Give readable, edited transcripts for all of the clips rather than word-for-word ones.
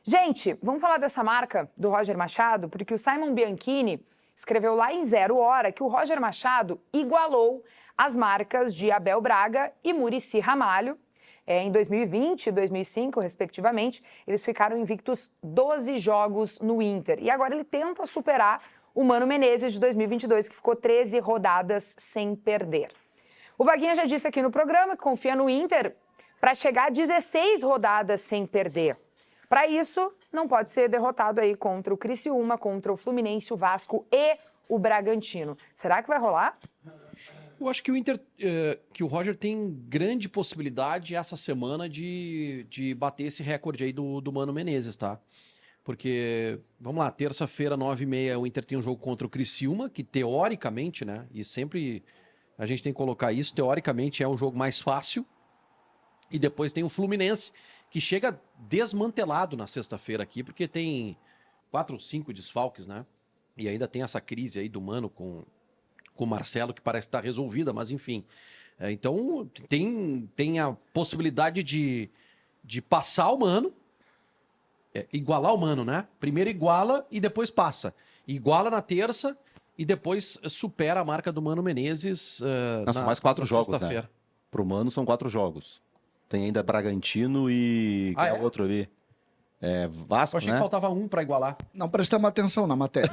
Gente, vamos falar dessa marca do Roger Machado, porque o Simon Bianchini escreveu lá em 0 Hora que o Roger Machado igualou as marcas de Abel Braga e Muricy Ramalho. Em 2020 e 2005, respectivamente, eles ficaram invictos 12 jogos no Inter. E agora ele tenta superar o Mano Menezes de 2022, que ficou 13 rodadas sem perder. O Vaguinha já disse aqui no programa que confia no Inter para chegar a 16 rodadas sem perder. Para isso, não pode ser derrotado aí contra o Criciúma, contra o Fluminense, o Vasco e o Bragantino. Será que vai rolar? Eu acho que o Inter, que o Roger tem grande possibilidade essa semana de bater esse recorde aí do Mano Menezes, tá? Porque, vamos lá, terça-feira, 9h30, o Inter tem um jogo contra o Criciúma, que teoricamente, né, e sempre a gente tem que colocar isso, teoricamente é um jogo mais fácil. E depois tem o Fluminense, que chega desmantelado na sexta-feira aqui, porque tem 4 ou 5 desfalques, né? E ainda tem essa crise aí do Mano com o Marcelo, que parece estar resolvida, mas enfim. Então, tem a possibilidade de passar o Mano, igualar o Mano, né? Primeiro iguala e depois passa. Iguala na terça e depois supera a marca do Mano Menezes são mais 4 jogos, né? Pro Mano são 4 jogos. Tem ainda Bragantino e... quem é o outro ali? Vasco, Eu achei que faltava um para igualar. Não prestamos atenção na matéria.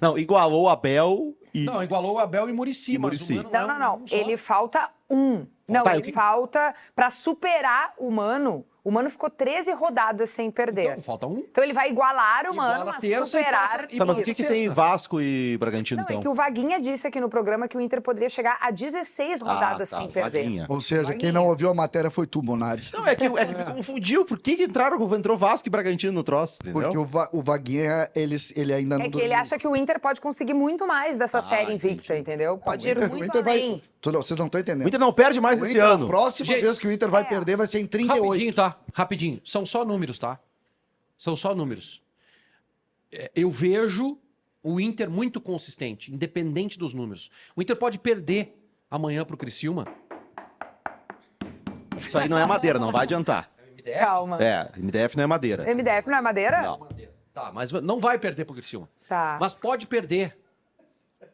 Não, igualou o Abel e... Não, igualou o Abel e Muricy. Muricy. Não. Ele falta um. Não, ele falta para superar o Mano. O Mano ficou 13 rodadas sem perder. Então, falta um. Então ele vai igualar o Mano, mas superar... Tá, mas o que tem Vasco e Bragantino, então? É que o Vaguinha disse aqui no programa que o Inter poderia chegar a 16 rodadas sem perder. Vaguinha. Ou seja, quem não ouviu a matéria foi tu, Bonari. Não, é que me confundiu. Por que entrou Vasco e Bragantino no troço, entendeu? Porque o Vaguinha, ele ainda não... É que ele acha que o Inter pode conseguir muito mais dessa série invicta, entendeu? Pode ir muito além. Vocês não estão entendendo. O Inter não perde mais esse ano. A próxima vez que o Inter vai perder vai ser em 38. Rapidinho, tá? Rapidinho. São só números, tá? São só números. Eu vejo o Inter muito consistente, independente dos números. O Inter pode perder amanhã pro Criciúma. Isso aí não é madeira, não vai adiantar. Calma. MDF não é madeira. MDF não é madeira? Não. Tá, mas não vai perder pro Criciúma. Tá. Mas pode perder.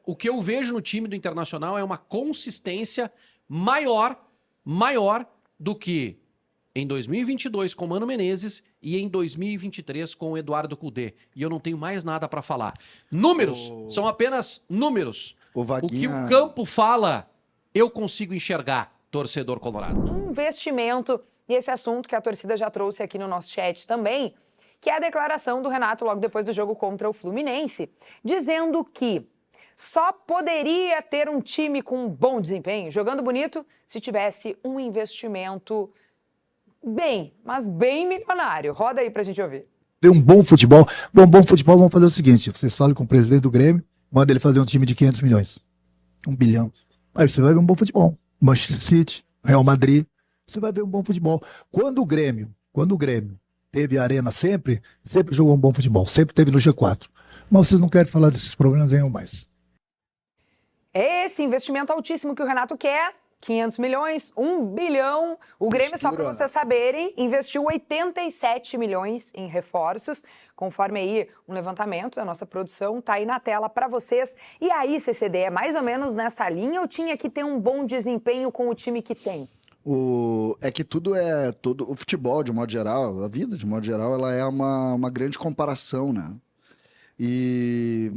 O que eu vejo no time do Internacional é uma consistência maior do que em 2022 com o Mano Menezes e em 2023 com o Eduardo Cudê. E eu não tenho mais nada para falar. Números são apenas números. O que o campo fala, eu consigo enxergar, torcedor colorado. Investimento, e esse assunto que a torcida já trouxe aqui no nosso chat também, que é a declaração do Renato logo depois do jogo contra o Fluminense, dizendo que só poderia ter um time com bom desempenho, jogando bonito, se tivesse um investimento mas bem milionário. Roda aí pra gente ouvir. Ter um bom futebol. Bom futebol, vamos fazer o seguinte, vocês falam com o presidente do Grêmio, manda ele fazer um time de 500 milhões. 1 bilhão. Aí você vai ver um bom futebol. Manchester City, Real Madrid, você vai ver um bom futebol. Quando o Grêmio teve a arena sempre jogou um bom futebol, sempre teve no G4. Mas vocês não querem falar desses problemas nenhum mais. Esse investimento altíssimo que o Renato quer, 500 milhões, 1 bilhão. O Grêmio, só para vocês saberem, investiu 87 milhões em reforços, conforme aí um levantamento da nossa produção, tá aí na tela para vocês. E aí, CCD, é mais ou menos nessa linha ou tinha que ter um bom desempenho com o time que tem? É que o futebol, de modo geral, a vida, de modo geral, ela é uma grande comparação, né? E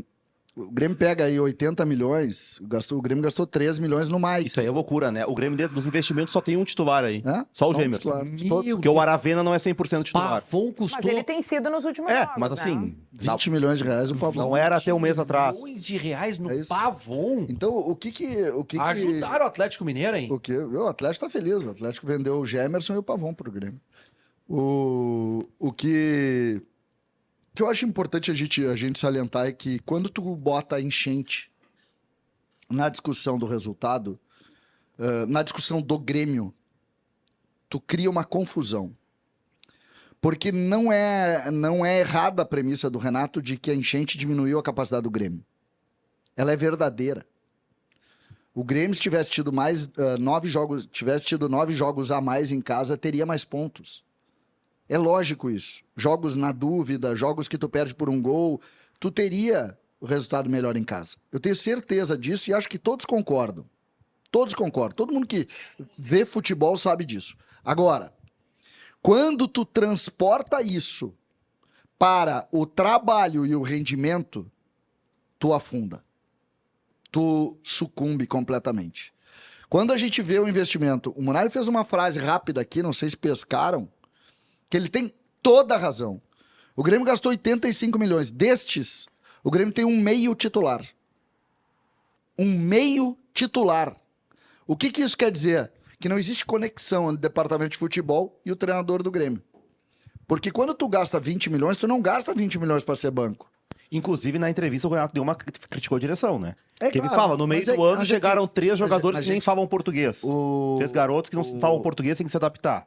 o Grêmio pega aí 80 milhões, o Grêmio gastou 3 milhões no Mike. Isso aí é loucura, né? O Grêmio, dentro dos investimentos, só tem um titular aí. Só o Gemerson. Porque o Aravena não é 100% titular. Pavon custou... Mas ele tem sido nos últimos jogos, mas assim... 20 milhões de reais o Pavon. Não era até um mês atrás. milhões de reais no Pavon. Então, o que ajudaram o Atlético Mineiro, hein? O Atlético tá feliz. O Atlético vendeu o Gemerson e o Pavon pro Grêmio. O que eu acho importante a gente salientar é que quando tu bota a enchente na discussão do resultado, na discussão do Grêmio, tu cria uma confusão. Porque não é errada a premissa do Renato de que a enchente diminuiu a capacidade do Grêmio. Ela é verdadeira. O Grêmio, se tivesse tido 9 jogos a mais em casa, teria mais pontos. É lógico isso. Jogos na dúvida, jogos que tu perde por um gol, tu teria o resultado melhor em casa. Eu tenho certeza disso e acho que todos concordam. Todos concordam. Todo mundo que vê futebol sabe disso. Agora, quando tu transporta isso para o trabalho e o rendimento, tu afunda. Tu sucumbe completamente. Quando a gente vê o investimento, o Munari fez uma frase rápida aqui, não sei se pescaram, que ele tem toda a razão. O Grêmio gastou 85 milhões. Destes, o Grêmio tem um meio titular. Um meio titular. O que que isso quer dizer? Que não existe conexão entre o departamento de futebol e o treinador do Grêmio. Porque quando tu gasta 20 milhões, tu não gasta 20 milhões para ser banco. Inclusive, na entrevista, o Renato criticou a direção, né? É Que claro, ele fala, no meio do ano chegaram 3 jogadores que nem falam português. 3 garotos que não falam português, têm que se adaptar.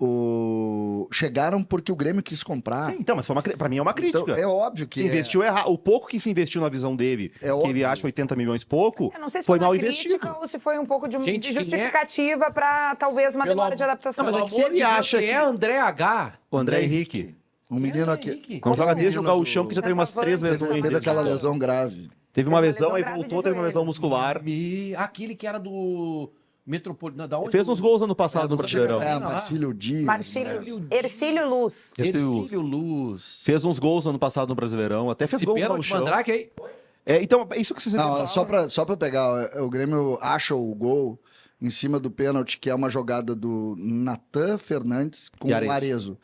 Chegaram porque o Grêmio quis comprar. Sim, então, mas pra mim é uma crítica. Então, é óbvio que se investiu errado. O pouco que se investiu na visão dele, que ele acha 80 milhões pouco, Eu não sei se foi foi mal uma investido. crítica ou se foi um pouco de Gente, justificativa para talvez uma demora de adaptação. Não, mas Pelo é que se amor ele de Deus, acha quem que- é André H? O André Henrique. um menino aqui. Henrique. Não joga desde o menino Gauchão, que já tem umas 3 Centroavante, lesões. Teve Teve aquela lesão. lesão grave. Teve uma uma lesão, lesão aí grave de voltou, teve uma lesão joelho. muscular. Aquele que era do Metropolitano. Da onde? Fez uns gols ano passado no do Brasileirão. É, Marcílio Dias. Ercílio Luz. Ercílio Luz. Fez uns gols ano passado no Brasileirão. Até fez Esse gol no pênalti, Gauchão. Mandrake aí. Então, é isso que você Não, fala. só pra pegar, o Grêmio acha o gol em cima do pênalti, que é uma jogada do Natan Fernandes com E o Arezzo. Arezzo.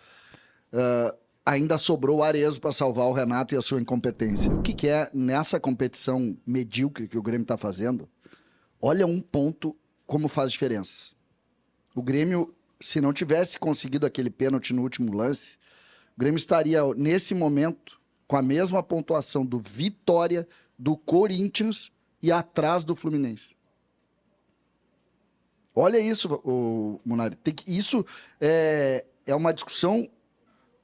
Ainda sobrou o Arezzo para salvar o Renato e a sua incompetência. O que que é nessa competição medíocre que o Grêmio está fazendo? Olha um ponto como faz diferença. O Grêmio, se não tivesse conseguido aquele pênalti no último lance, o Grêmio estaria, nesse momento, com a mesma pontuação do Vitória, do Corinthians e atrás do Fluminense. Olha isso, o Munari. Isso é uma discussão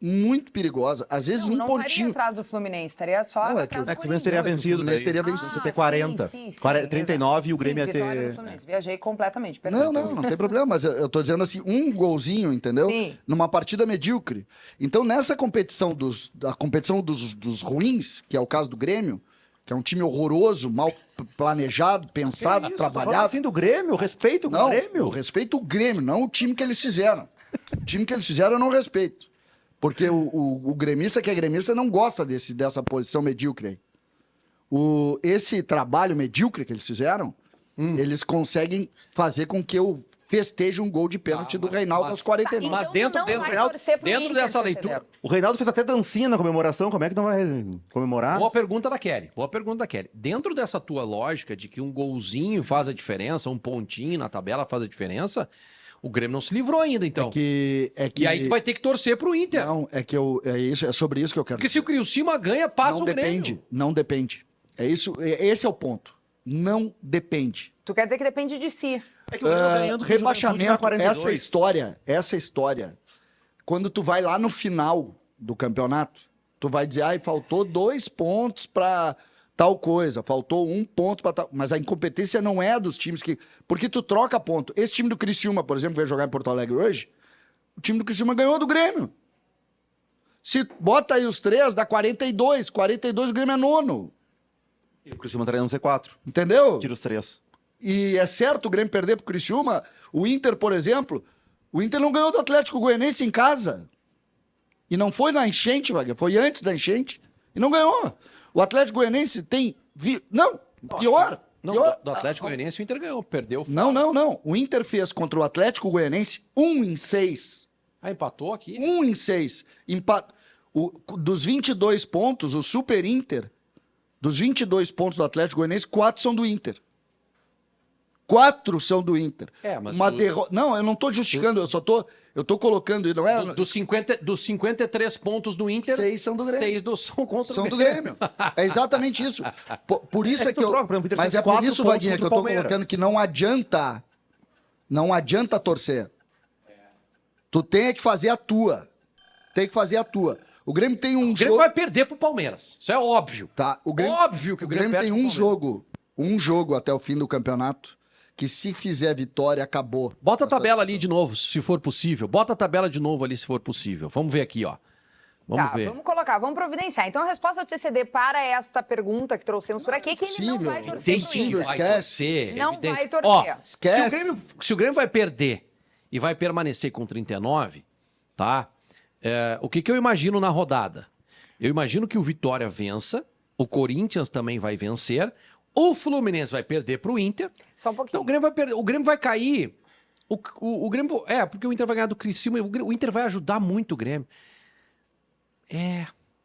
muito perigosa. Às vezes Não, um não estaria pontinho... atrás do Fluminense, estaria só Não, é atrás É do que o Fluminense teria Corinthians. vencido. Fluminense teria daí vencido. Você ter 40. Sim, 39 e o Grêmio ia Sim, vitória do ter... Fluminense. Viajei completamente. perdão. Não tem problema, mas eu tô dizendo assim, um golzinho, entendeu? Sim. Numa partida medíocre. Então, nessa competição dos ruins, que é o caso do Grêmio, que é um time horroroso, mal planejado, pensado, trabalhado. Assim do Grêmio, respeito com o Não, eu Grêmio. respeito o Grêmio, não o time que eles fizeram. O time que eles fizeram eu não respeito. Porque o gremista que é gremista não gosta dessa posição medíocre aí. Esse trabalho medíocre que eles fizeram, eles conseguem fazer com que eu festeje um gol de pênalti do Reinaldo aos 49. Mas Então dentro- não dentro- vai torcer pro dentro Inter, dessa se leitura- ceder. O Reinaldo fez até dancinha na comemoração, como é que não vai comemorar? Boa pergunta da Kelly. Boa pergunta da Kelly. Dentro dessa tua lógica de que um golzinho faz a diferença, um pontinho na tabela faz a diferença, o Grêmio não se livrou ainda, então. E aí tu vai ter que torcer pro Inter. Não, é sobre isso que eu quero Porque se o Criciúma ganha, passa não o Grêmio. depende, não depende. Esse é o ponto. Não depende. Tu quer dizer que depende de si. É que o Grêmio ganhando do Juventude Rebaixamento, na 42. essa história, quando tu vai lá no final do campeonato, tu vai dizer, ai, faltou 2 pontos pra tal coisa, faltou 1 ponto pra tal... Mas a incompetência não é dos times que... Porque tu troca ponto. Esse time do Criciúma, por exemplo, veio jogar em Porto Alegre hoje, o time do Criciúma ganhou do Grêmio. Se bota aí os 3, dá 42. 42, o Grêmio é nono. E o Criciúma estaria no C4. Entendeu? Tira os 3. E é certo o Grêmio perder pro Criciúma. O Inter, por exemplo, o Inter não ganhou do Atlético Goianiense em casa. E não foi na enchente, Wagner, foi antes da enchente. E não ganhou. O Atlético Goianiense tem... Não, pior. Não, pior. do Atlético Goianiense o Inter ganhou, perdeu. Não. O Inter fez contra o Atlético Goianiense 1-6. Ah, empatou aqui? 1-6. Dos 22 pontos, o Super Inter, dos 22 pontos do Atlético Goianiense, 4 são do Inter. 4 são do Inter. É, mas Não, eu não tô justificando, eu tô colocando, não é... Dos 53 pontos do Inter, 6 são do Grêmio. 6 são contra São o do Grêmio. Grêmio. É exatamente isso. Por isso é que eu... troca, por exemplo, o Inter Mas fez é por 4 isso, pontos Vaguinha, que eu contra tô o Palmeiras. colocando que não adianta torcer. Tu tem que fazer a tua. O Grêmio tem um O Grêmio jogo... vai perder pro Palmeiras. Isso é óbvio. Tá, óbvio que o Grêmio perde tem pro Palmeiras. um jogo até o fim do campeonato que se fizer vitória, acabou. Bota a tabela ali de novo, se for possível. Bota a tabela de novo ali, se for possível. Vamos ver aqui, ó. Vamos ver. Vamos colocar, vamos providenciar. Então, a resposta do TCD para esta pergunta que trouxemos por aqui é que ele não vai torcer Impossível, esquece. Não vai torcer. Ó, Esquece. se o Grêmio vai perder e vai permanecer com 39, tá? O que eu imagino na rodada? Eu imagino que o Vitória vença, o Corinthians também vai vencer, o Fluminense vai perder pro Inter. Só um pouquinho. Então o Grêmio vai perder, o Grêmio vai cair. O Grêmio, porque o Inter vai ganhar do Criciúma, o Inter vai ajudar muito o Grêmio.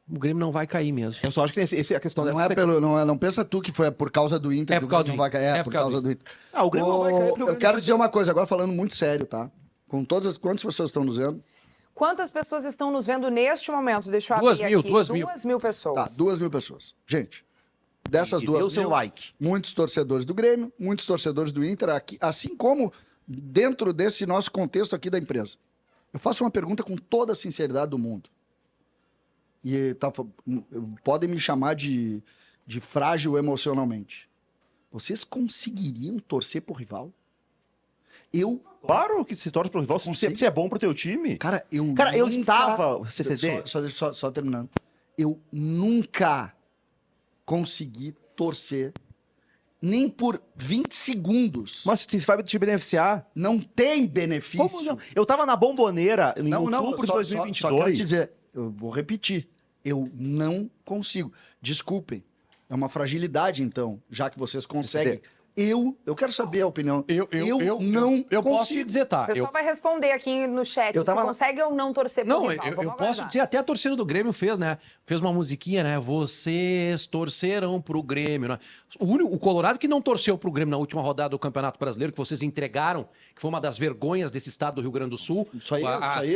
O Grêmio não vai cair mesmo. Eu só acho que essa é a questão Não pensa tu que foi por causa do Inter que o Grêmio não vai cair. É por causa do Inter. O Grêmio não vai cair porque o Eu Grêmio quero dizer uma coisa, agora falando muito sério, tá? Com quantas pessoas estão nos vendo? Quantas pessoas estão nos vendo neste momento? Deixa eu abrir aqui. 2.000 pessoas. Tá, 2.000 pessoas. Gente, dessas 2.000, o seu like. Muitos torcedores do Grêmio, muitos torcedores do Inter, aqui, assim como dentro desse nosso contexto aqui da empresa. Eu faço uma pergunta com toda a sinceridade do mundo. E podem me chamar de frágil emocionalmente. Vocês conseguiriam torcer pro rival? Claro que se torce pro rival, se é bom pro teu time. Cara, eu estava... CCD? Só terminando. Eu nunca consegui torcer nem por 20 segundos. Mas se vai te beneficiar... Não tem benefício. Como não? Eu tava na Bomboneira em outubro de 2022. Só quero dizer, eu vou repetir. Eu não consigo. Desculpem. É uma fragilidade, então, já que vocês conseguem. Eu quero saber a opinião. Eu não Eu posso consigo. te dizer, tá? O pessoal vai responder aqui no chat se consegue ou não torcer pro Não, rival. eu posso dizer, até a torcida do Grêmio fez, né? Fez uma musiquinha, né? Vocês torcerão pro Grêmio, né? O Colorado que não torceu pro Grêmio na última rodada do Campeonato Brasileiro, que vocês entregaram, que foi uma das vergonhas desse estado do Rio Grande do Sul.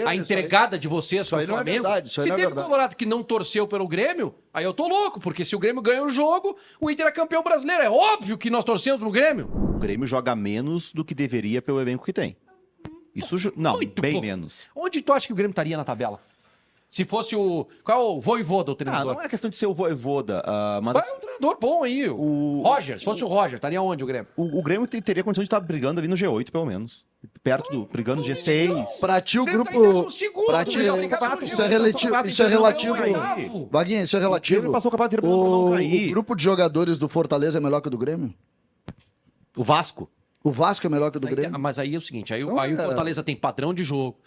A entregada de vocês pro Flamengo. Se teve Colorado que não torceu pelo Grêmio, aí eu tô louco, porque se o Grêmio ganha o jogo, o Inter é campeão brasileiro. É óbvio que nós torcemos pro Grêmio. O Grêmio joga menos do que deveria pelo elenco que tem. Isso não, muito bem pouco. menos. Onde tu acha que o Grêmio estaria na tabela? Se fosse o... Qual é o Voivoda, o treinador? Não é questão de ser o Voivoda, mas... Qual é um treinador bom aí? O Roger, se fosse o Roger, estaria onde o Grêmio? O Grêmio teria condição de estar brigando ali no G8, pelo menos. Brigando no G6. Pra ti o grupo... Pra ti, isso é relativo. Vaguinha, isso é relativo. O Grêmio passou o campeonato inteiro pra não cair. O grupo de jogadores do Fortaleza é melhor que o do Grêmio? O Vasco. O Vasco é melhor que o do Grêmio? Mas aí é o seguinte, aí o Fortaleza tem padrão de jogo.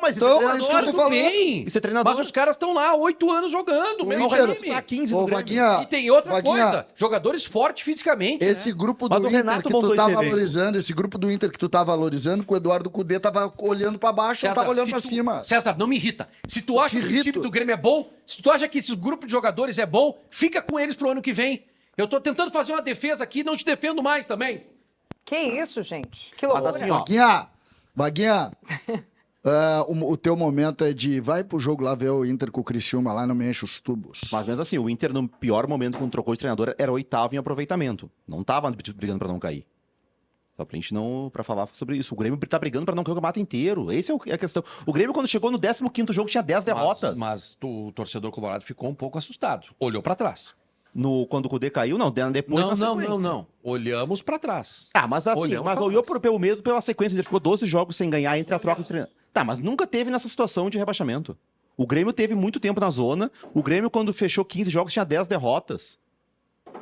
Mas isso é isso que eu tô falando. Isso é treinador. Mas os caras estão lá há 8 anos jogando. O mesmo Inter time. Tá 15 do Grêmio. Vaguinha, E tem outra coisa, jogadores fortes fisicamente. Esse grupo do Mas o Inter Renato que tu montou tá esse evento. valorizando, esse grupo do Inter que tu tá valorizando, que o Eduardo Cudê tava olhando pra baixo, não tava olhando pra cima. César, não me irrita. Se tu acha que o time do Grêmio é bom, se tu acha que esses grupos de jogadores é bom, fica com eles pro ano que vem. Eu tô tentando fazer uma defesa aqui, não te defendo mais também. Que isso, gente? Que loucura. Mas assim, ó, Vaguinha, o teu momento é de vai pro jogo lá ver o Inter com o Criciúma lá, não me enche os tubos. mas mesmo assim, o Inter no pior momento quando trocou de treinador era 8º em aproveitamento. Não tava brigando pra não cair. Só pra gente não... Pra falar sobre isso. O Grêmio tá brigando pra não cair o campeonato inteiro. Essa é a questão. O Grêmio, quando chegou no 15º jogo, tinha 10 derrotas. Mas o torcedor colorado ficou um pouco assustado. Olhou pra trás. Quando o Cudê caiu, não. Depois Não. Olhamos pra trás. Mas assim, olhou pelo medo pela sequência. Ele ficou 12 jogos sem ganhar entre a troca de treinador. Mas nunca teve nessa situação de rebaixamento. O Grêmio teve muito tempo na zona. O Grêmio, quando fechou 15 jogos, tinha 10 derrotas.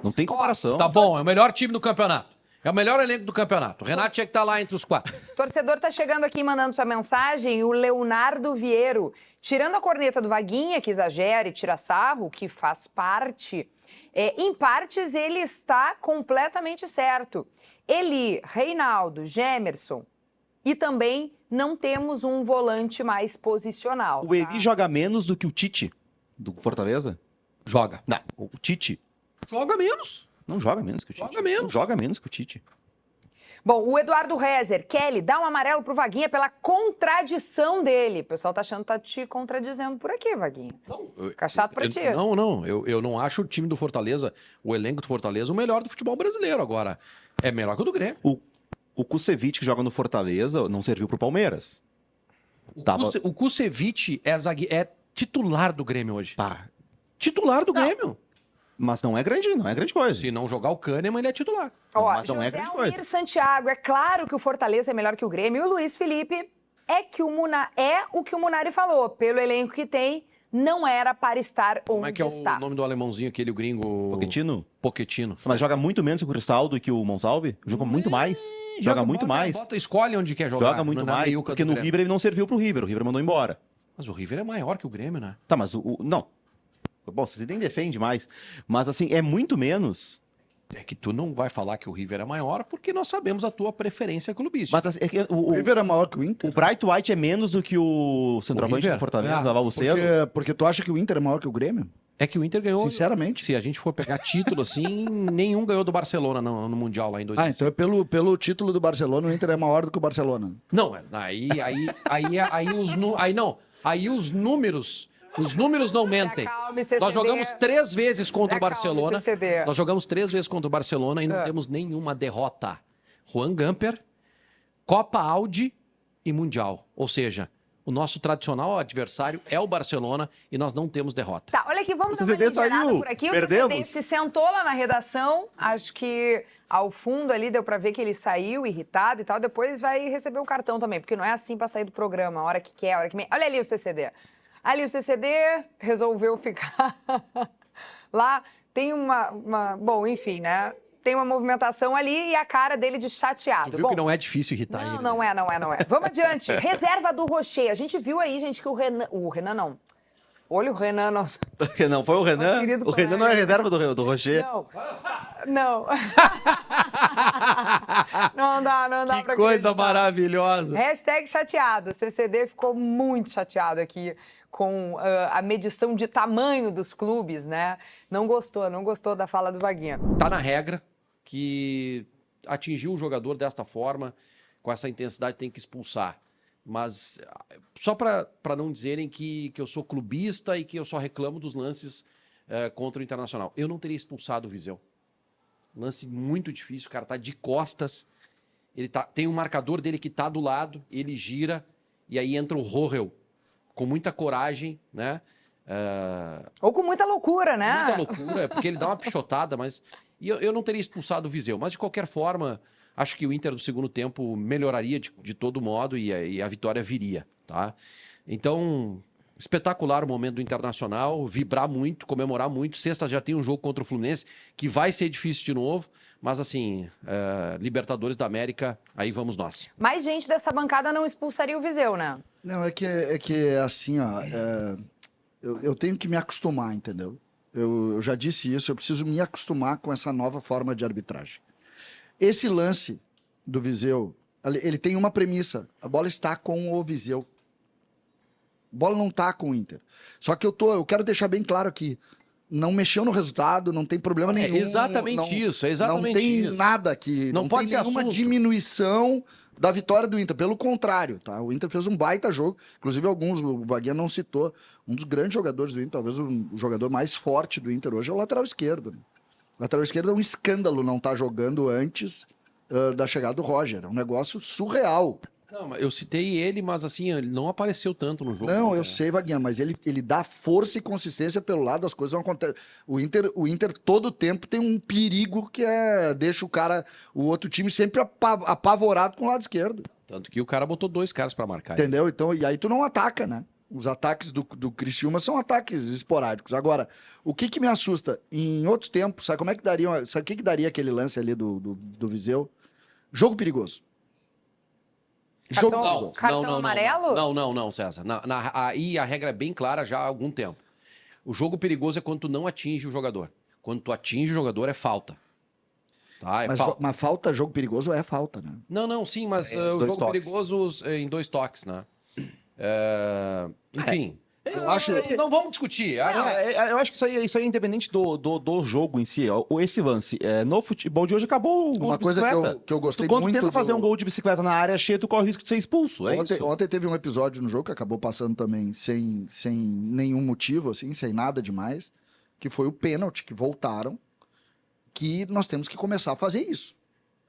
Não tem comparação. Tá bom, é o melhor time do campeonato. É o melhor elenco do campeonato. O Renato tinha que estar lá entre os 4. Torcedor tá chegando aqui mandando sua mensagem, o Leonardo Vieiro. Tirando a corneta do Vaguinha, que exagera e tira sarro, que faz parte, em partes ele está completamente certo. Eli, Reinaldo, Gemerson e também não temos um volante mais posicional. O Eli joga menos do que o Tite, do Fortaleza? Joga. Não, o Tite Joga menos. não joga menos que o Tite. Joga menos. Não joga menos que o Tite. Bom, o Eduardo Rezer, Kelly, dá um amarelo pro Vaguinha pela contradição dele. O pessoal tá achando que tá te contradizendo por aqui, Vaguinha. Fica chato pra ti. Não. Eu não acho o time do Fortaleza, o elenco do Fortaleza, o melhor do futebol brasileiro agora. É melhor que o do Grêmio. O Kusevich, que joga no Fortaleza, não serviu pro Palmeiras. O Kusevich é titular do Grêmio hoje. Pá. Titular do Grêmio. Mas não é grande coisa. Se não jogar o Kahneman, ele é titular. Ó, mas não é José grande Almir coisa. Santiago, é claro que o Fortaleza é melhor que o Grêmio. E o Luiz Felipe é o que o Munari falou. Pelo elenco que tem, não era para estar onde Como é que é está. o nome do alemãozinho, aquele gringo... Pochettino? Pochettino. Mas joga muito menos que o Cristaldo e que o Monsalve? Joga muito mais. Joga muito mais. Escolhe onde quer jogar. Joga muito na mais. meiuca Porque do no Grêmio. River ele não serviu pro River. O River mandou embora. Mas o River é maior que o Grêmio, né? Tá, mas não. Bom, você nem defende mais. Mas assim, é muito menos. É que tu não vai falar que o River é maior porque nós sabemos a tua preferência clubística. Mas assim, é que O River é maior que o Inter? o Bright White é menos do que o centroavante River? do Fortaleza, Ah, lá o Cedo. Porque tu acha que o Inter é maior que o Grêmio? É que o Inter ganhou... Sinceramente. Se a gente for pegar título assim, nenhum ganhou do Barcelona no Mundial lá em 2005. Ah, então é pelo título do Barcelona, o Inter é maior do que o Barcelona. Não, aí os números não mentem. acalme, CCD. Nós jogamos 3 vezes contra o acalme, Barcelona. CCD. Nós jogamos 3 vezes contra o Barcelona e não temos nenhuma derrota. Juan Gamper, Copa Audi e Mundial. Ou seja, o nosso tradicional adversário é o Barcelona e nós não temos derrota. Tá, olha aqui, vamos O dar uma CCD liderada saiu. por aqui. O Perdemos. CCD se sentou lá na redação, acho que ao fundo ali deu pra ver que ele saiu irritado e tal, depois vai receber o cartão também, porque não é assim pra sair do programa, a hora que quer, a hora que... Olha ali o CCD. Ali o CCD resolveu ficar lá, tem Bom, enfim, né? Tem uma movimentação ali e a cara dele de chateado. Tu viu Bom, que não é difícil irritar ele. não é. Vamos adiante. Reserva do Rocher. A gente viu aí, gente, que o Renan não. Olha o Renan, nosso... Não foi o Renan? Nosso querido O Renan não é reserva do Rocher. Não. Não dá Que pra coisa acreditar. maravilhosa. Hashtag chateado. O CCD ficou muito chateado aqui com a medição de tamanho dos clubes, né? Não gostou da fala do Vaguinha. Tá na regra que atingiu o jogador desta forma, com essa intensidade, tem que expulsar. Mas só para não dizerem que eu sou clubista e que eu só reclamo dos lances contra o Internacional. Eu não teria expulsado o Viseu. Lance muito difícil, o cara tá de costas, tem um marcador dele que tá do lado, ele gira, e aí entra o Rohel com muita coragem, né? Ou com muita loucura, né? Muita loucura, porque ele dá uma pichotada, mas... E eu não teria expulsado o Viseu, mas de qualquer forma, acho que o Inter do segundo tempo melhoraria de todo modo e a vitória viria, tá? Então, espetacular o momento do Internacional, vibrar muito, comemorar muito. Sexta já tem um jogo contra o Fluminense, que vai ser difícil de novo, mas assim, Libertadores da América, aí vamos nós. Mais gente dessa bancada não expulsaria o Viseu, né? Não, é que assim, ó, eu tenho que me acostumar, entendeu? Eu já disse isso, eu preciso me acostumar com essa nova forma de arbitragem. Esse lance do Viseu, ele tem uma premissa, a bola está com o Viseu. A bola não está com o Inter. Só que eu quero deixar bem claro aqui, não mexeu no resultado, não tem problema nenhum. É exatamente isso. Não tem nada aqui, Não pode tem ser nenhuma assunto. diminuição da vitória do Inter. Pelo contrário, tá? O Inter fez um baita jogo. Inclusive, o Vaguinha não citou. Um dos grandes jogadores do Inter, talvez o jogador mais forte do Inter hoje, é o lateral esquerdo. Né? O lateral esquerdo é um escândalo não estar jogando antes da chegada do Roger. É um negócio surreal. Não, mas eu citei ele, mas assim, ele não apareceu tanto no jogo. Não, né? eu sei, Vaguinha, mas ele dá força e consistência pelo lado, as coisas não acontecem. O Inter todo tempo tem um perigo que deixa o outro time sempre apavorado com o lado esquerdo. Tanto que o cara botou 2 caras pra marcar. Entendeu? Então, e aí tu não ataca, né? Os ataques do Criciúma são ataques esporádicos. Agora, o que me assusta? Em outro tempo, sabe como é que daria? Sabe o que daria aquele lance ali do Viseu? Jogo perigoso. Cartão- Cartão amarelo? Não, César. Aí a regra é bem clara já há algum tempo. O jogo perigoso é quando tu não atinge o jogador. Quando tu atinge o jogador, é falta. Tá? Mas falta, jogo perigoso é falta, né? Não, sim, mas o dois jogo toques. perigoso em 2 toques, né? Enfim. Eu acho. Não vamos discutir. Eu acho que isso aí é independente do jogo em si. Esse lance. No futebol de hoje acabou o gol Uma de coisa bicicleta. que eu gostei Quando tu muito tenta fazer do- um gol de bicicleta na área cheia, tu corre o risco de ser expulso. É isso. Ontem teve um episódio no jogo que acabou passando também sem nenhum motivo, assim, sem nada demais, que foi o pênalti, que voltaram, que nós temos que começar a fazer isso.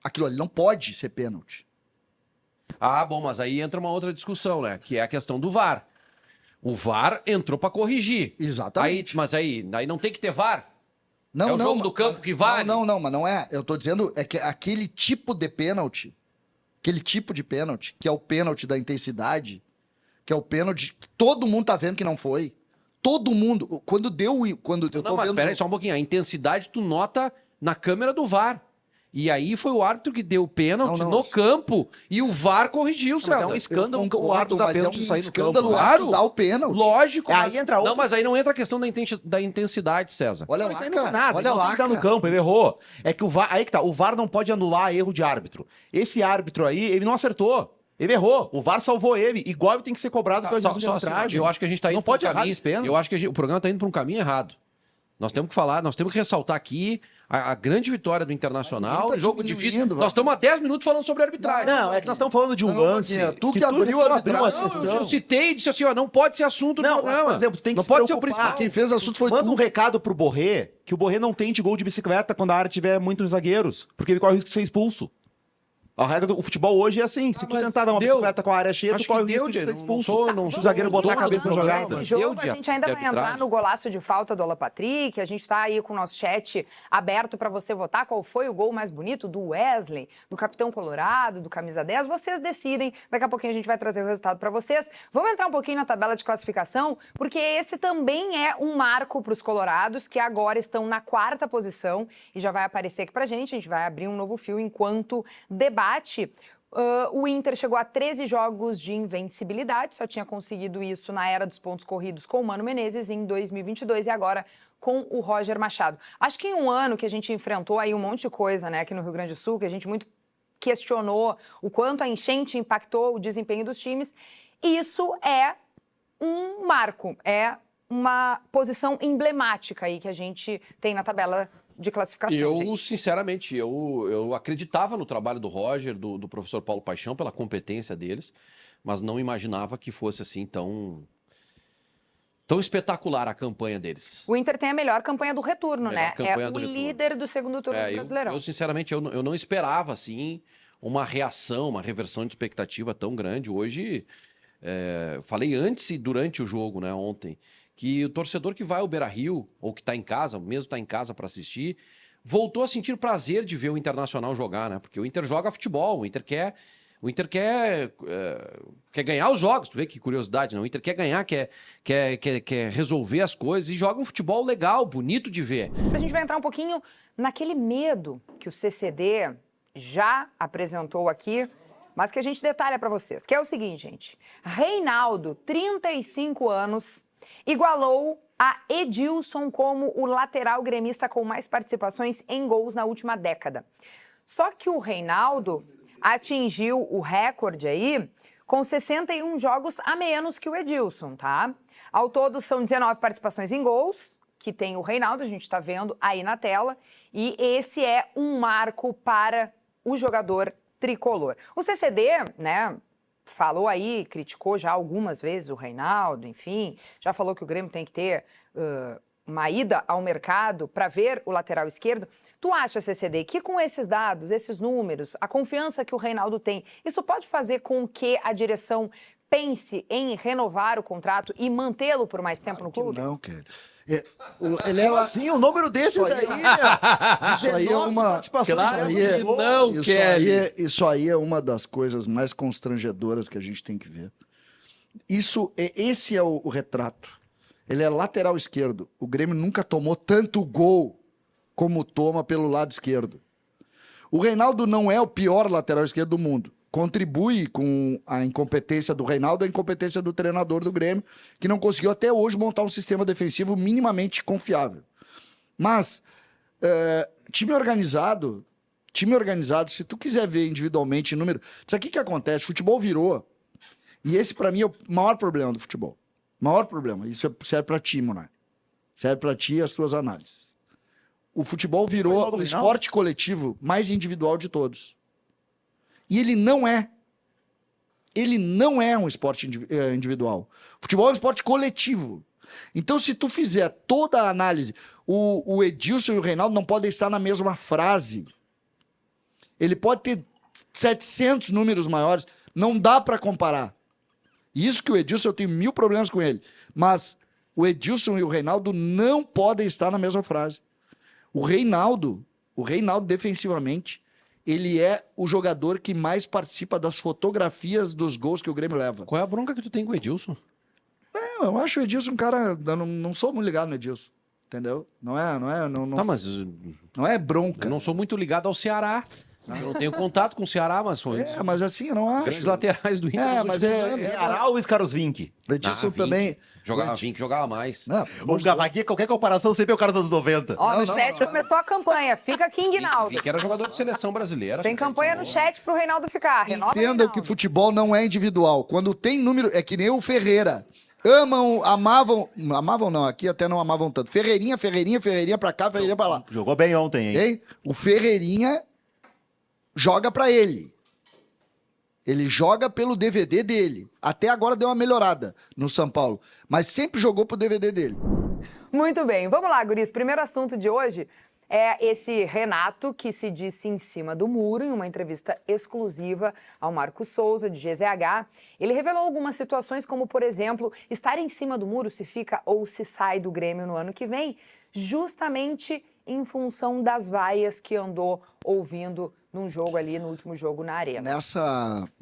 Aquilo ali não pode ser pênalti. Bom, mas aí entra uma outra discussão, né? Que é a questão do VAR. O VAR entrou pra corrigir. Exatamente. Mas aí não tem que ter VAR? Não, É o jogo do campo que vale? Não, mas não é. Eu tô dizendo é que aquele tipo de pênalti, que é o pênalti da intensidade, que é o pênalti que todo mundo tá vendo que não foi. Todo mundo. Quando eu tô Não, mas vendo. espera aí só um pouquinho. A intensidade tu nota na câmera do VAR. E aí foi o árbitro que deu o pênalti Não, no campo e o VAR corrigiu, Mas é César. um escândalo Eu o concordo, árbitro dar mas pênalti é um sair no campo. escândalo Claro. dar o pênalti. Lógico, Aí mas... entra outro. Não, mas aí não entra a questão da intensidade, César. Olha Não, lá, isso aí não foi cara. nada. Olha Ele lá, não tá no cara. campo, ele errou. É que o VAR, aí que tá, o VAR não pode anular erro de árbitro. Esse árbitro aí, ele não acertou. Ele errou. O VAR salvou ele. Igual ele tem que ser cobrado Tá, pela só justiça de assim, arbitragem. eu acho que a gente tá indo Não pra um pode errar caminho... esse pênalti. Eu acho que o programa tá indo para um caminho errado. Nós temos que falar, nós temos que ressaltar aqui a grande vitória do Internacional, Ninguém tá um jogo diminuindo, difícil. vai. Nós estamos há 10 minutos falando sobre arbitragem. Não, é que nós estamos falando de um Não, lance. Vaguinha, tu que abriu a arbitragem. Não, eu citei e disse assim, ó, não pode ser assunto do Não, mas, programa. por exemplo, tem que não se pode ser o preocupar. principal. Quem fez assunto foi Manda tu. um recado pro Borré, que o Borré não tente gol de bicicleta quando a área tiver muitos zagueiros, porque ele corre o risco de ser expulso. A regra do futebol hoje é assim, se tu mas tentar dar uma deu. bicicleta com a área cheia, Acho tu corre o que risco deu, de ser Diego. expulso. Não Se sou o zagueiro botar a dono cabeça do na programa. jogada. Esse jogo, Deu a gente ainda de vai entrar arbitragem. no golaço de falta do Alan Patrick. A gente está aí com o nosso chat aberto para você votar qual foi o gol mais bonito do Wesley, do Capitão Colorado, do Camisa 10. Vocês decidem. Daqui a pouquinho a gente vai trazer o resultado para vocês. Vamos entrar um pouquinho na tabela de classificação, porque esse também é um marco para os colorados, que agora estão na 4ª posição e já vai aparecer aqui para gente. A gente vai abrir um novo fio enquanto debate. O Inter chegou a 13 jogos de invencibilidade, só tinha conseguido isso na era dos pontos corridos com o Mano Menezes em 2022 e agora com o Roger Machado. Acho que em um ano que a gente enfrentou aí um monte de coisa, né, aqui no Rio Grande do Sul, que a gente muito questionou o quanto a enchente impactou o desempenho dos times, isso é um marco, é uma posição emblemática aí que a gente tem na tabela de classificação. Eu, sinceramente, eu acreditava no trabalho do Roger, do professor Paulo Paixão, pela competência deles, mas não imaginava que fosse assim tão espetacular a campanha deles. O Inter tem a melhor campanha do retorno, Melhor né? campanha É do o retorno. líder do segundo turno do Brasileirão. Eu, sinceramente, eu não esperava, assim, uma reação, uma reversão de expectativa tão grande. Hoje, falei antes e durante o jogo, né, ontem, que o torcedor que vai ao Beira-Rio, ou que está em casa, mesmo está em casa para assistir, voltou a sentir prazer de ver o Internacional jogar, né? Porque o Inter joga futebol, o Inter quer ganhar os jogos. Tu vê que curiosidade, não? O Inter quer ganhar, quer resolver as coisas e joga um futebol legal, bonito de ver. A gente vai entrar um pouquinho naquele medo que o CCD já apresentou aqui, mas que a gente detalha para vocês, que é o seguinte, gente. Reinaldo, 35 anos, igualou a Edilson como o lateral gremista com mais participações em gols na última década. Só que o Reinaldo atingiu o recorde aí com 61 jogos a menos que o Edilson, tá? Ao todo são 19 participações em gols, que tem o Reinaldo, a gente está vendo aí na tela, e esse é um marco para o jogador tricolor. O CCD, né, falou aí, criticou já algumas vezes o Reinaldo, enfim, já falou que o Grêmio tem que ter uma ida ao mercado para ver o lateral esquerdo. Tu acha, CCD, que com esses dados, esses números, a confiança que o Reinaldo tem, isso pode fazer com que a direção pense em renovar o contrato e mantê-lo por mais tempo no clube? Não, cara. Ele é lá. Sim, o número desses Isso aí, aí- meu. Isso aí é uma. Participações Claro em que jogos. não, Isso Kelly. isso aí é uma das coisas mais constrangedoras que a gente tem que ver. Esse é o retrato. Ele é lateral esquerdo. O Grêmio nunca tomou tanto gol como toma pelo lado esquerdo. O Reinaldo não é o pior lateral esquerdo do mundo. Contribui com a incompetência do Reinaldo, a incompetência do treinador do Grêmio, que não conseguiu até hoje montar um sistema defensivo minimamente confiável. Mas, time organizado, se tu quiser ver individualmente número... Isso aqui que acontece, futebol virou. E esse, pra mim, é o maior problema do futebol. Maior problema. Isso serve pra ti, Monar. Serve pra ti e as tuas análises. O futebol virou o esporte coletivo mais individual de todos. E ele não é. Ele não é um esporte individual. Futebol é um esporte coletivo. Então, se tu fizer toda a análise, o Edilson e o Reinaldo não podem estar na mesma frase. Ele pode ter 700 números maiores. Não dá para comparar. Isso que o Edilson, eu tenho 1000 problemas com ele. Mas o Edilson e o Reinaldo não podem estar na mesma frase. O Reinaldo defensivamente, ele é o jogador que mais participa das fotografias dos gols que o Grêmio leva. Qual é a bronca que tu tem com o Edilson? Eu acho o Edilson um cara... Eu não sou muito ligado no Edilson, entendeu? Não Tá, mas não é bronca. eu não sou muito ligado ao Ceará. Eu não tenho contato com o Ceará, mas foi Mas assim, eu não acho. grandes laterais do Inter. nos Mas últimos anos. Ceará ou Carlos Vink? O Edilson Vink. também... Jogava 20, jogava mais. Não, O Gavaquinha, qualquer comparação sempre é o cara dos anos 90. Ó, Não, no não, chat não. começou a campanha. Fica King Naldo. Vink era jogador de seleção brasileira. Tem campanha no chat pro Reinaldo ficar. Renova Entendam que Reinaldo. futebol não é individual. Quando tem número... É que nem o Ferreira. Amavam não, aqui até não amavam tanto. Ferreirinha pra cá, Ferreirinha pra lá. Jogou bem ontem, hein? Hein? O Ferreirinha joga pra ele. Ele joga pelo DVD dele. Até agora deu uma melhorada no São Paulo. Mas sempre jogou pro DVD dele. Muito bem, vamos lá, guris. Primeiro assunto de hoje é esse Renato que se disse em cima do muro em uma entrevista exclusiva ao Marco Souza, de GZH. Ele revelou algumas situações como, por exemplo, estar em cima do muro se fica ou se sai do Grêmio no ano que vem, justamente em função das vaias que andou ouvindo num jogo ali, no último jogo na Arena.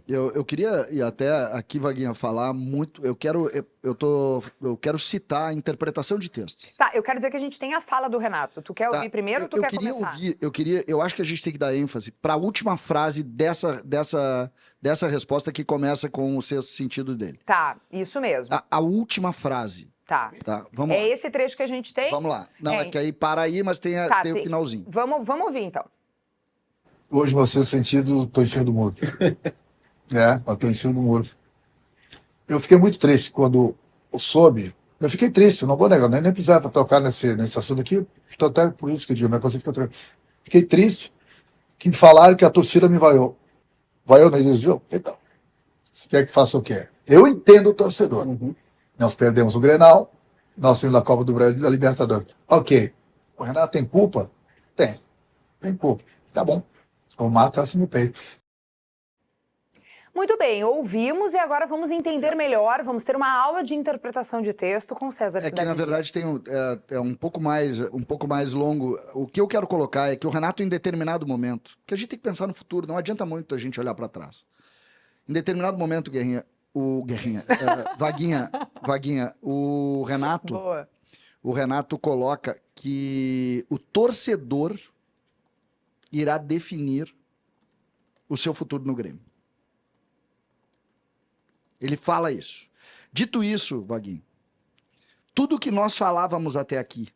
Eu queria, e até aqui, Vaguinha, falar muito. Eu quero citar a interpretação de texto. Tá, eu quero dizer que a gente tem a fala do Renato. Tu quer ouvir primeiro ou tu quer começar? Eu acho que a gente tem que dar ênfase para a última frase dessa resposta que começa com o sexto sentido dele. Tá, isso mesmo. A última frase. Tá. Tá, vamos É lá. esse trecho que a gente tem? Vamos lá. Não, É. é que aí para aí, mas tem Tá, o finalzinho. Vamos ouvir, então. Hoje, no seu sentido, estou em cima do muro. Eu estou em cima do muro. Eu fiquei muito triste quando eu soube. Eu fiquei triste, não vou negar, nem precisava tocar nesse assunto aqui. Estou até por isso que eu digo, não é coisa que eu fiquei triste que me falaram que a torcida me vaiou. Vaiou no início do jogo? Então, você quer que faça o quê? Eu entendo o torcedor. Nós perdemos o Grenal, nós temos a Copa do Brasil e a Libertadores. Ok. O Renato tem culpa? Tem culpa. Tá bom. O mato assim no peito. Muito bem, ouvimos e agora vamos entender melhor, vamos ter uma aula de interpretação de texto com César É que, Cidade na Dias. verdade, é um pouco mais longo. O que eu quero colocar é que o Renato, em determinado momento, que a gente tem que pensar no futuro, não adianta muito a gente olhar para trás. Em determinado momento, Vaguinha, o Renato coloca que o torcedor irá definir o seu futuro no Grêmio. Ele fala isso. Dito isso, Vaguinho, tudo que nós falávamos até aqui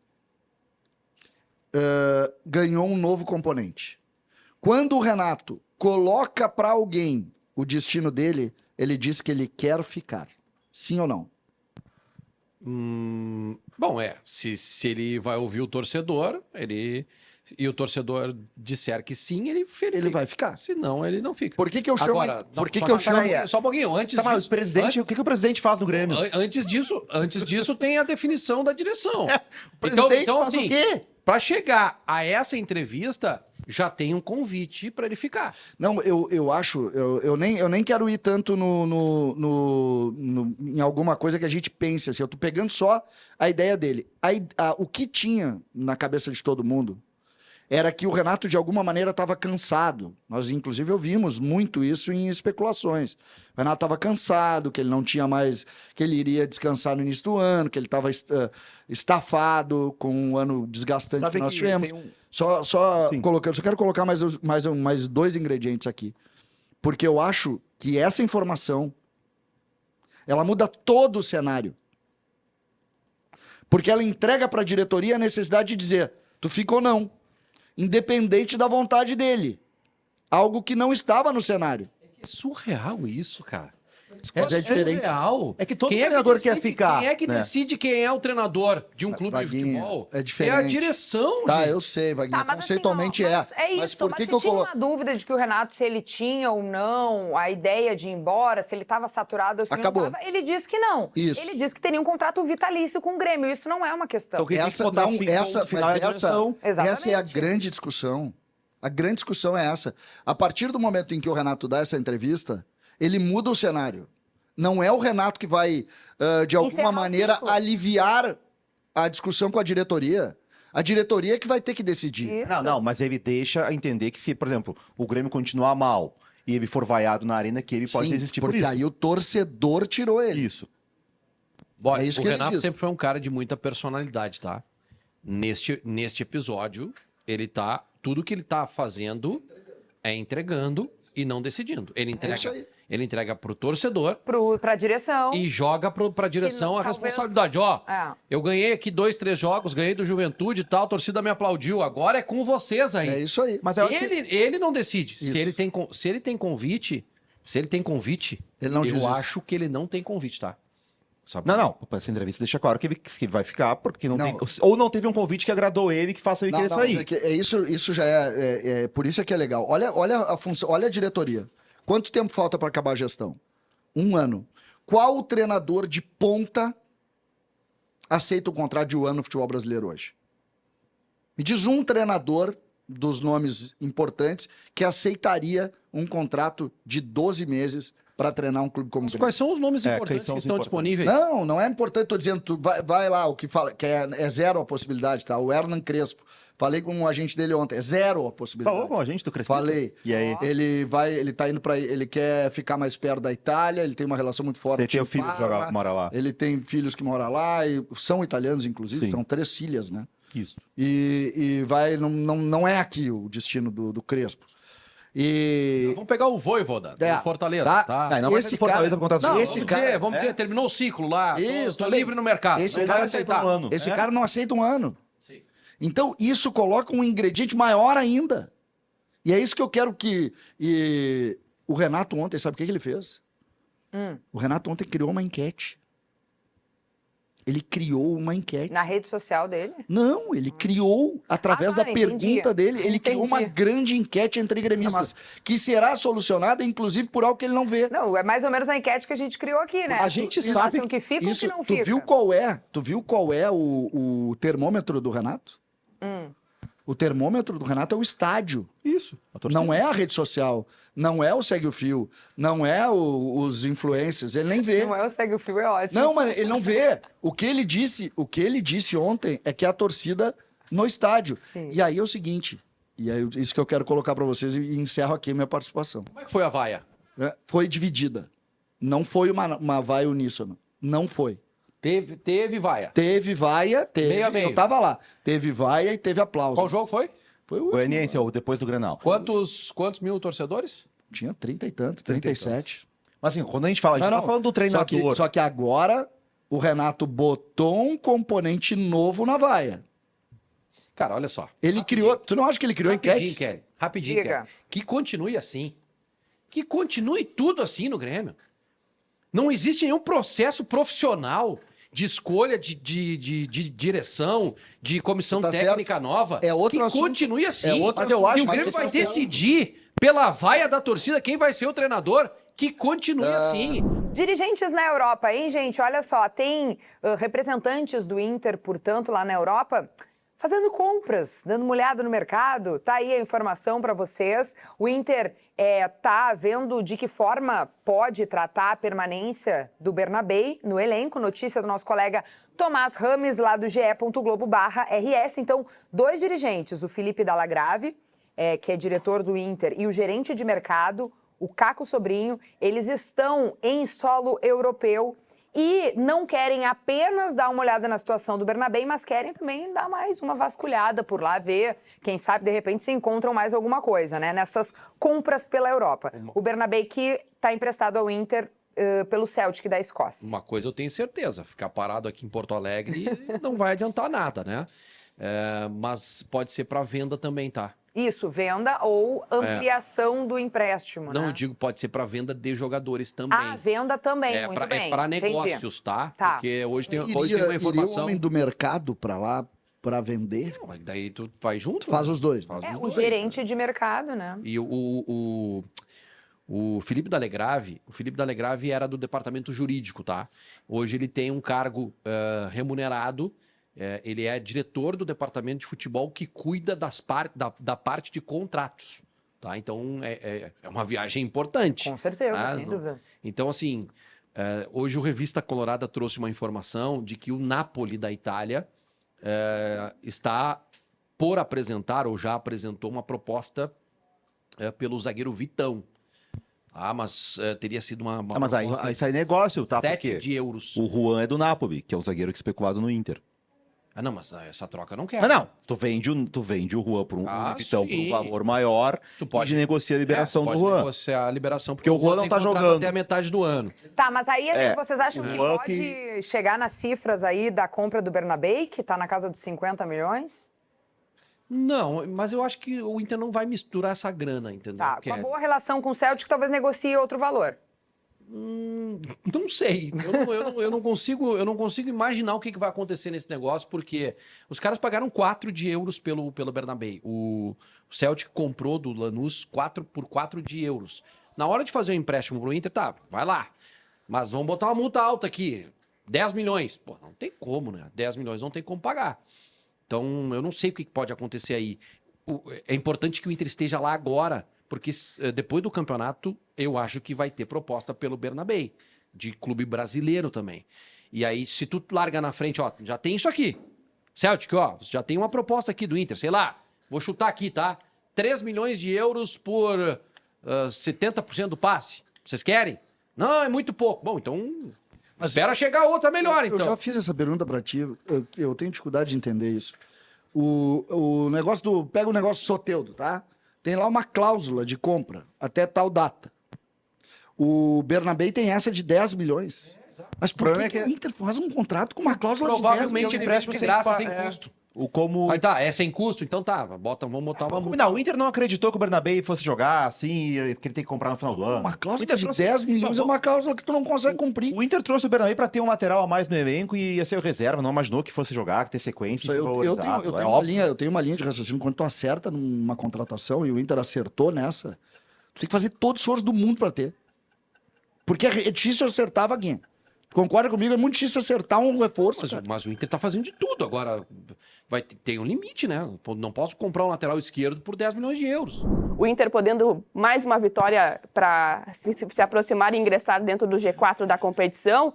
ganhou um novo componente. Quando o Renato coloca para alguém o destino dele, ele diz que ele quer ficar. Sim ou não? Bom, se ele vai ouvir o torcedor, e o torcedor disser que sim, ele vai ficar. Se não, ele não fica. Por que eu chamo... Agora, só um pouquinho. Antes Tá, mas disso, o presidente, o que o presidente faz no Grêmio? antes disso tem a definição da direção. O presidente então faz o assim, quê? para chegar a essa entrevista, já tem um convite para ele ficar. Não, eu acho, eu nem quero ir tanto em alguma coisa que a gente pense, assim, eu tô pegando só a ideia dele. O que tinha na cabeça de todo mundo era que o Renato, de alguma maneira, estava cansado. Nós, inclusive, ouvimos muito isso em especulações. O Renato estava cansado, que ele não tinha mais... que ele iria descansar no início do ano, que ele estava estafado com um ano desgastante Sabe que nós que tivemos. tem um- Só Sim. colocando... Só quero colocar mais dois ingredientes aqui. Porque eu acho que essa informação ela muda todo o cenário. Porque ela entrega para a diretoria a necessidade de dizer tu fica ou não. Independente da vontade dele. Algo que não estava no cenário. É surreal isso, cara. Mas é diferente. Surreal. É que todo Quem treinador decide- quer ficar, Quem é que né? decide quem é o treinador de um clube Vaguinha, de futebol? é diferente. É a direção, Tá, gente. eu sei, Vaguinha. Tá, mas Conceitualmente assim, ó, mas é isso, Mas por mas que se que eu tinha coloco... uma dúvida de que o Renato, se ele tinha ou não a ideia de ir embora, se ele estava saturado ou se ele não Acabou. estava, ele disse que não. Isso. Ele disse que teria um contrato vitalício com o Grêmio, isso não é uma questão. Então, quem tem que Essa, botar não, fim, essa, ponto final mas é a direção. Exatamente. essa é a grande discussão. A grande discussão é essa. A partir do momento em que o Renato dá essa entrevista, ele muda o cenário. Não é o Renato que vai, de Encerrar alguma o maneira, ciclo. aliviar a discussão com a diretoria. A diretoria é que vai ter que decidir. Isso. Não, mas ele deixa entender que se, por exemplo, o Grêmio continuar mal e ele for vaiado na arena, que ele pode Sim, desistir por porque isso. aí o torcedor tirou ele. Isso. Bom, É isso o que ele Renato diz. sempre foi um cara de muita personalidade, tá? Neste episódio, tudo que ele tá fazendo é entregando e não decidindo. Ele isso aí. entrega pro torcedor Pra direção. e joga pra direção a talvez- responsabilidade. Ó, É. eu ganhei aqui 2, 3 jogos, ganhei do Juventude e tal, a torcida me aplaudiu. Agora é com vocês aí. É isso aí. Mas eu acho que... Ele não decide. Isso. Se ele tem convite, Ele não diz eu isso. acho que ele não tem convite, tá? Sabe? Não. Essa entrevista deixa claro que ele vai ficar, porque não, Não. tem... Ou não teve um convite que agradou ele, que faça ele Não, querer não, mas sair. é que isso já por isso é que é legal. Olha a função, olha a diretoria. Quanto tempo falta para acabar a gestão? 1 ano. Qual o treinador de ponta aceita o contrato de 1 ano no futebol brasileiro hoje? Me diz um treinador dos nomes importantes que aceitaria um contrato de 12 meses para treinar um clube como o Mas Grêmio. quais são os nomes quem importantes são que os estão importantes? disponíveis? Não é importante, tô dizendo, tu vai lá, o que fala, que é zero a possibilidade, tá? O Hernan Crespo. Falei com um agente dele ontem, é zero a possibilidade. Falou com a gente do Crespo? Falei. E aí? Ele tá indo para, ele quer ficar mais perto da Itália, ele tem uma relação muito forte Ele tem com o filho que Parma, mora lá. ele tem filhos que moram lá, e são italianos, inclusive, Sim. são 3 filhas, né? Isso. E não é aqui o destino do Crespo. E. Vamos pegar o Voivoda, do É, Fortaleza, tá. tá? Ah, não vai Esse ser Fortaleza cara- por conta do Não, esse vamos dizer, terminou o ciclo lá, Isso, tô também. livre no mercado. Esse Não cara vai aceita aceitar. um ano. Esse É. cara não aceita 1 ano. Sim. Então, isso coloca um ingrediente maior ainda. E é isso que eu quero que. O Renato ontem, sabe o que ele fez? O Renato ontem criou uma enquete. Ele criou uma enquete. Na rede social dele? Não, ele criou, através Ah, da entendi. pergunta dele, ele criou uma Entendi. grande enquete entre gremistas, que será solucionada, inclusive, por algo que ele não vê. Não, é mais ou menos a enquete que a gente criou aqui, né? A gente Eles sabe acham que fica ou que não tu fica? viu qual é o termômetro do Renato? O termômetro do Renato é o estádio. Isso. A torcida. Não é a rede social, não é o segue o fio, não é os influencers, ele nem vê. Não é o segue o fio, é ótimo. Não, mas ele não vê. O que ele disse ontem é que é a torcida no estádio. Sim. E aí é o seguinte, e é isso que eu quero colocar para vocês e encerro aqui a minha participação. Como é que foi a vaia? Né? Foi dividida. Não foi uma vaia uníssona. Não foi. Teve vaia. Teve vaia, teve. Meio a meio. Eu tava lá. Teve vaia e teve aplauso. Qual jogo foi? Foi o O último. Goianiense, ou depois do Grenal. Quantos mil torcedores? Tinha 30 e tantos, 37. Mas assim, quando a gente fala, a gente Não, tá falando do treinador. Só que agora o Renato botou um componente novo na vaia. Cara, olha só. Ele criou. Tu não acha que ele criou Rapidinho, enquete? Kelly. Rapidinho, Diga. Kelly. Que continue assim. Que continue tudo assim no Grêmio. Não existe nenhum processo profissional de escolha de direção, de comissão Tá técnica nova. É outro que assunto. continue assim. É outro Mas eu assunto. acho Se o mas Grêmio vai esse é o decidir pela vaia da torcida quem vai ser o treinador, que continue assim. Dirigentes na Europa, hein, gente? Olha só, tem representantes do Inter, portanto, lá na Europa, fazendo compras, dando uma olhada no mercado. Tá aí a informação para vocês. O Inter tá vendo de que forma pode tratar a permanência do Bernabé no elenco. Notícia do nosso colega Tomás Rames, lá do ge.globo/RS. Então, 2 dirigentes, o Felipe Dalagrave, que é diretor do Inter, e o gerente de mercado, o Caco Sobrinho, eles estão em solo europeu e não querem apenas dar uma olhada na situação do Bernabé, mas querem também dar mais uma vasculhada por lá, ver, quem sabe, de repente, se encontram mais alguma coisa, né? Nessas compras pela Europa. O Bernabé que está emprestado ao Inter pelo Celtic da Escócia. Uma coisa eu tenho certeza, ficar parado aqui em Porto Alegre não vai adiantar nada, né? Mas pode ser para venda também, tá? Isso, venda ou ampliação do empréstimo, Não, né? eu digo pode ser para venda de jogadores também. Ah, venda também, muito É bem. para Entendi. negócios, tá? Tá. Porque hoje tem Iria uma o informação. homem do mercado pra lá pra vender? Não, mas daí tu vai junto. Faz né? os dois. Faz É, os o dois, gerente né? de mercado, né? E o Felipe Dalegrave era do departamento jurídico, tá? Hoje ele tem um cargo remunerado. Ele é diretor do departamento de futebol que cuida da parte de contratos, tá? Então é uma viagem importante. Com certeza, Ah, sem não. dúvida. Então, assim, hoje o Revista Colorada trouxe uma informação de que o Napoli da Itália está por apresentar, ou já apresentou uma proposta pelo zagueiro Vitão. Mas teria sido uma mas aí proposta sai negócio, tá? 7 Por quê? de euros. O Juan é do Napoli, que é um zagueiro que é especulado no Inter. Não, mas essa troca eu não quero. Não. Tu vende o Juan por um Vitão por um sim. valor maior Tu pode e negocia a liberação pode do Juan. negociar a liberação, Porque o Juan não tem tá contrato jogando. até a metade do ano. Tá, mas aí vocês acham que Juan pode chegar nas cifras aí da compra do Bernabé, que tá na casa dos 50 milhões? Não, mas eu acho que o Inter não vai misturar essa grana, entendeu? Tá, Porque com a boa relação com o Celtic, talvez negocie outro valor. não sei. Eu não consigo imaginar o que vai acontecer nesse negócio, porque os caras pagaram 4 de euros pelo Bernabé. O Celtic comprou do Lanús 4 de euros. Na hora de fazer o empréstimo pro Inter, tá, vai lá. Mas vamos botar uma multa alta aqui. 10 milhões. Pô, não tem como, né? 10 milhões não tem como pagar. Então, eu não sei o que pode acontecer aí. É importante que o Inter esteja lá agora, porque depois do campeonato, eu acho que vai ter proposta pelo Bernabé, de clube brasileiro também. E aí, se tu larga na frente, ó, já tem isso aqui. Celtic, ó, já tem uma proposta aqui do Inter, sei lá, vou chutar aqui, tá? 3 milhões de euros por 70% do passe. Vocês querem? Não, é muito pouco. Bom, então... Mas espera chegar outra melhor, então. Eu já fiz essa pergunta pra ti, eu tenho dificuldade de entender isso. O negócio pega o negócio do Soteldo, tá? Tem lá uma cláusula de compra até tal data. O Bernabé tem essa de 10 milhões. Mas por que o Inter faz um contrato com uma cláusula de 10 milhões? Provavelmente ele vende de graça, sem custo. Aí tá, é sem custo, então tá, vamos botar uma multa. Não, o Inter não acreditou que o Bernabé fosse jogar assim, que ele tem que comprar no final do ano. Uma cláusula de 10 milhões é uma cláusula que tu não consegue cumprir. O Inter trouxe o Bernabé pra ter um lateral a mais no elenco e ia ser o reserva, não imaginou que fosse jogar, que ter sequência. Eu tenho uma linha de raciocínio. Quando tu acerta numa contratação e o Inter acertou nessa, tu tem que fazer todo o esforço do mundo pra ter. Porque é difícil acertar, Vaguinha. Concorda comigo? É muito difícil acertar um reforço. Mas o Inter tá fazendo de tudo. Agora, tem um limite, né? Não posso comprar um lateral esquerdo por 10 milhões de euros. O Inter podendo mais uma vitória para se aproximar e ingressar dentro do G4 da competição.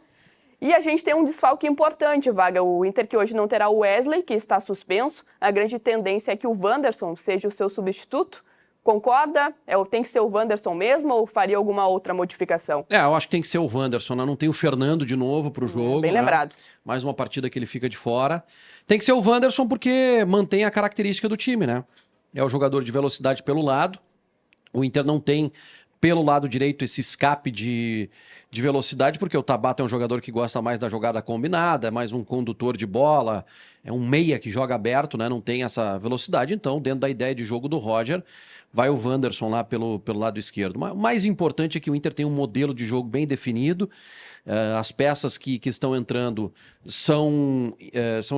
E a gente tem um desfalque importante, Vaga. O Inter que hoje não terá o Wesley, que está suspenso. A grande tendência é que o Wanderson seja o seu substituto. Concorda? Tem que ser o Wanderson mesmo ou faria alguma outra modificação? Eu acho que tem que ser o Wanderson, né? Não tem o Fernando de novo pro jogo. Bem lembrado. Mais uma partida que ele fica de fora. Tem que ser o Wanderson porque mantém a característica do time, né? É o jogador de velocidade pelo lado. O Inter não tem, pelo lado direito, esse escape de velocidade, porque o Tabata é um jogador que gosta mais da jogada combinada, é mais um condutor de bola, é um meia que joga aberto, né? Não tem essa velocidade. Então, dentro da ideia de jogo do Roger, vai o Wanderson lá pelo lado esquerdo. Mas o mais importante é que o Inter tem um modelo de jogo bem definido. As peças que estão entrando são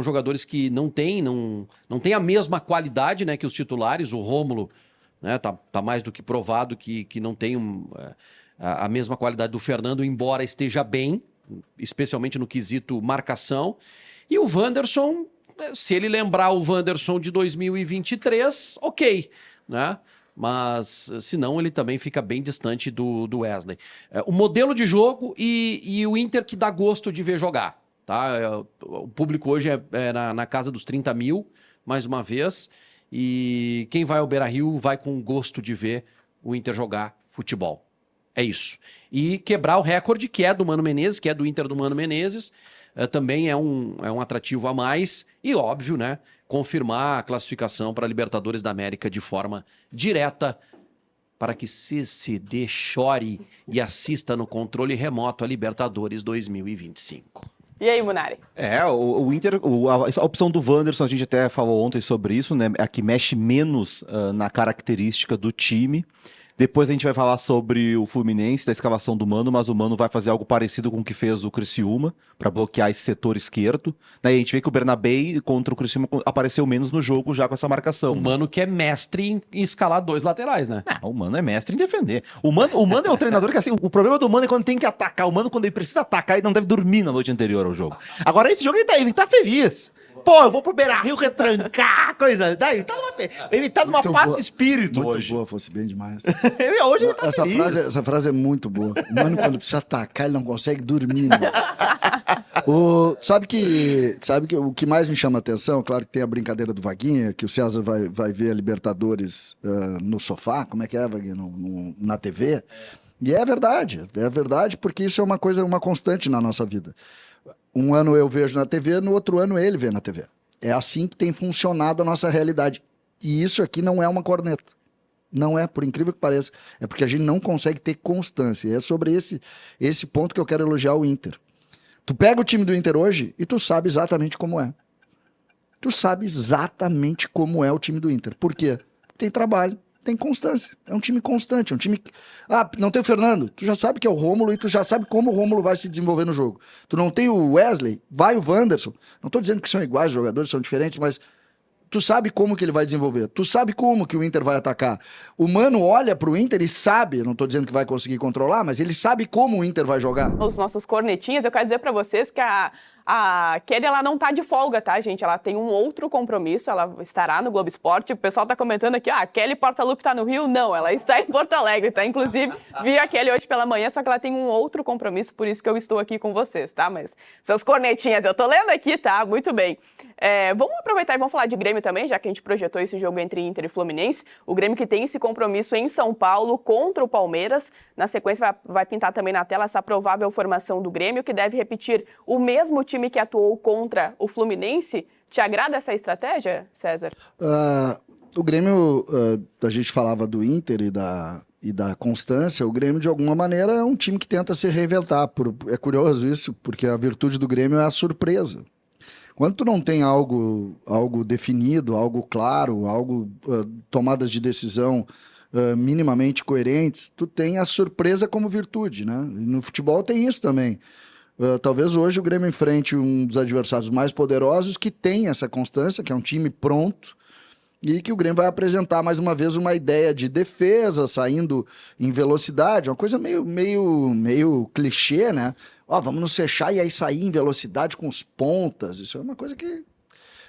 jogadores que não têm a mesma qualidade, né, que os titulares. O Rômulo, né, tá mais do que provado que não tem a mesma qualidade do Fernando, embora esteja bem, especialmente no quesito marcação. E o Wanderson, se ele lembrar o Wanderson de 2023, ok, né? Mas, se não, ele também fica bem distante do Wesley. O modelo de jogo e o Inter que dá gosto de ver jogar, tá? O público hoje é na casa dos 30 mil, mais uma vez, e quem vai ao Beira-Rio vai com gosto de ver o Inter jogar futebol. É isso. E quebrar o recorde que é do Mano Menezes, que é do Inter do Mano Menezes, também é um atrativo a mais. E óbvio, né? Confirmar a classificação para a Libertadores da América de forma direta, para que CCD chore e assista no controle remoto a Libertadores 2025. E aí, Munari? O Inter, a opção do Wanderson, a gente até falou ontem sobre isso, né? A que mexe menos na característica do time. Depois a gente vai falar sobre o Fluminense, da escalação do Mano, mas o Mano vai fazer algo parecido com o que fez o Criciúma, para bloquear esse setor esquerdo. Daí a gente vê que o Bernabé contra o Criciúma apareceu menos no jogo já com essa marcação. O Mano que é mestre em escalar 2 laterais, né? Não, o Mano é mestre em defender. O Mano é o treinador que, assim, o problema do Mano é quando tem que atacar. O Mano, quando ele precisa atacar, ele não deve dormir na noite anterior ao jogo. Agora, esse jogo ele tá feliz. Pô, eu vou pro Beira-Rio retrancar, coisa. Daí, ele tá numa paz de espírito muito hoje. Muito boa, fosse bem demais. Hoje ele tá feliz. Essa frase é muito boa. O Mano, quando precisa atacar, ele não consegue dormir. Né? Sabe que o que mais me chama a atenção, claro que tem a brincadeira do Vaguinha, que o César vai ver a Libertadores no sofá, como é que é, Vaguinha? Na TV. E é verdade porque isso é uma constante na nossa vida. Um ano eu vejo na TV, no outro ano ele vê na TV. É assim que tem funcionado a nossa realidade. E isso aqui não é uma corneta. Não é, por incrível que pareça. É porque a gente não consegue ter constância. E é sobre esse ponto que eu quero elogiar o Inter. Tu pega o time do Inter hoje e tu sabe exatamente como é. Tu sabe exatamente como é o time do Inter. Por quê? Tem trabalho, tem constância. É um time constante, é um time... Ah, não tem o Fernando. Tu já sabe que é o Rômulo e tu já sabe como o Rômulo vai se desenvolver no jogo. Tu não tem o Wesley, vai o Wanderson. Não tô dizendo que são iguais, os jogadores são diferentes, mas... Tu sabe como que ele vai desenvolver. Tu sabe como que o Inter vai atacar. O Mano olha pro Inter e sabe, eu não tô dizendo que vai conseguir controlar, mas ele sabe como o Inter vai jogar. Os nossos cornetinhas, eu quero dizer pra vocês que a Kelly, ela não tá de folga, tá, gente? Ela tem um outro compromisso, ela estará no Globo Esporte. O pessoal tá comentando aqui, a Kelly Portaluppi tá no Rio? Não, ela está em Porto Alegre, tá? Inclusive, vi a Kelly hoje pela manhã, só que ela tem um outro compromisso, por isso que eu estou aqui com vocês, tá? Mas, seus cornetinhas, eu tô lendo aqui, tá? Muito bem. Vamos aproveitar e vamos falar de Grêmio também, já que a gente projetou esse jogo entre Inter e Fluminense. O Grêmio que tem esse compromisso em São Paulo contra o Palmeiras. Na sequência, vai pintar também na tela essa provável formação do Grêmio, que deve repetir o mesmo time que atuou contra o Fluminense. Te agrada essa estratégia, César? O Grêmio, a gente falava do Inter e da constância, o Grêmio, de alguma maneira, é um time que tenta se reinventar. É curioso isso, porque a virtude do Grêmio é a surpresa. Quando tu não tem algo definido, algo claro, tomadas de decisão minimamente coerentes, tu tem a surpresa como virtude, né? E no futebol tem isso também. Talvez hoje o Grêmio enfrente um dos adversários mais poderosos que tem essa constância, que é um time pronto, e que o Grêmio vai apresentar mais uma vez uma ideia de defesa, saindo em velocidade, uma coisa meio clichê, né? Vamos nos fechar e aí sair em velocidade com os pontas. Isso é uma coisa que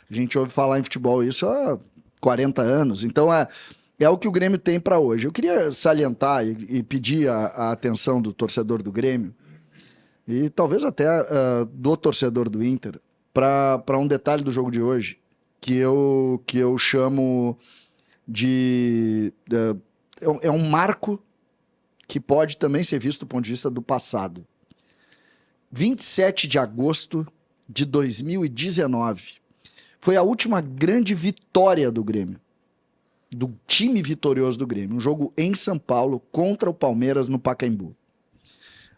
a gente ouve falar em futebol isso há 40 anos. Então é o que o Grêmio tem para hoje. Eu queria salientar e pedir a atenção do torcedor do Grêmio, e talvez até do torcedor do Inter, para um detalhe do jogo de hoje, que eu chamo de... É um marco que pode também ser visto do ponto de vista do passado. 27 de agosto de 2019 foi a última grande vitória do Grêmio, do time vitorioso do Grêmio. Um jogo em São Paulo contra o Palmeiras no Pacaembu.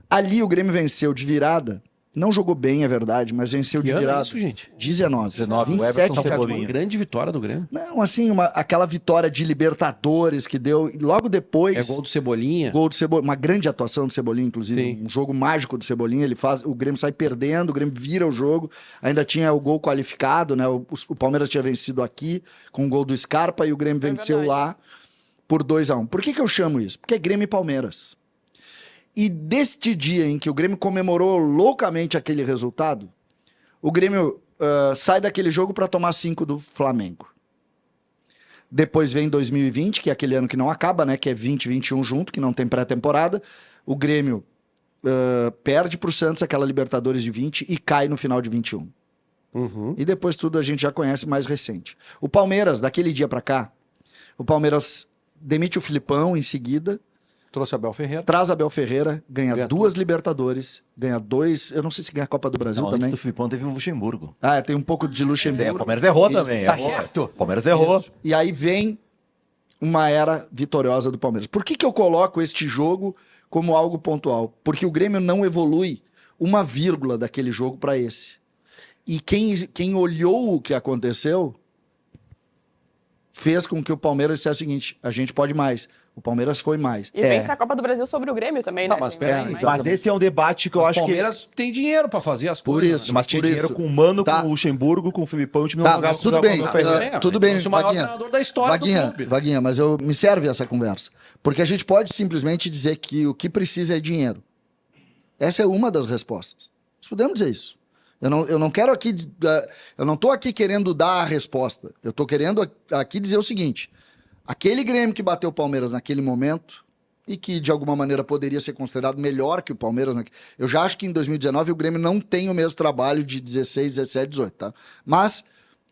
Ali o Grêmio venceu de virada. Não jogou bem, é verdade, mas venceu de virada. Isso, gente? 19. 19, 27 o Everton de Cebolinha. Uma grande vitória do Grêmio. Não, assim, aquela vitória de Libertadores que deu logo depois. Gol do Cebolinha. Gol do Cebolinha, uma grande atuação do Cebolinha, inclusive, Sim. um jogo mágico do Cebolinha. O Grêmio sai perdendo, o Grêmio vira o jogo. Ainda tinha o gol qualificado, né? O Palmeiras tinha vencido aqui com o gol do Scarpa e o Grêmio venceu lá por 2-1. Por que eu chamo isso? Porque é Grêmio e Palmeiras. E deste dia em que o Grêmio comemorou loucamente aquele resultado, o Grêmio sai daquele jogo para tomar 5 do Flamengo. Depois vem 2020, que é aquele ano que não acaba, né? Que é 2021 junto, que não tem pré-temporada. O Grêmio perde para o Santos aquela Libertadores de 20 e cai no final de 21. Uhum. E depois tudo a gente já conhece mais recente. O Palmeiras, daquele dia para cá, o Palmeiras demite o Filipão em seguida, Trouxe Abel Ferreira. traz Abel Ferreira, ganha Ganha 2 Libertadores, ganha 2... Eu não sei se ganha a Copa do Brasil Não, antes também. do Filipão teve o Luxemburgo. Tem um pouco de O Luxemburgo. Palmeiras errou Isso. também. Tá errou. certo. O Palmeiras errou. Isso. E aí vem uma era vitoriosa do Palmeiras. Por que eu coloco este jogo como algo pontual? Porque o Grêmio não evolui uma vírgula daquele jogo para esse. E quem olhou o que aconteceu fez com que o Palmeiras dissesse o seguinte: a gente pode mais. O Palmeiras foi mais. E vence a Copa do Brasil sobre o Grêmio também, Tá, né? mas Tem peraí, mais. Mas esse é um debate que eu O acho que... Palmeiras tem dinheiro pra fazer as Por coisas. isso. Mas tinha por dinheiro isso. com o Mano, Tá. com o Luxemburgo, com o Filipão, o time não Tá, jogava mas tudo com o bem. Ferreira. Tudo bem, trouxe o maior Vaguinha. treinador da história do clube. Vaguinha, mas me serve essa conversa. Porque a gente pode simplesmente dizer que o que precisa é dinheiro. Essa é uma das respostas. Nós podemos dizer isso. Eu não quero aqui... Eu não estou aqui querendo dar a resposta. Eu estou querendo aqui dizer o seguinte: aquele Grêmio que bateu o Palmeiras naquele momento e que de alguma maneira poderia ser considerado melhor que o Palmeiras. Né? Eu já acho que em 2019 o Grêmio não tem o mesmo trabalho de 16, 17, 18, tá? Mas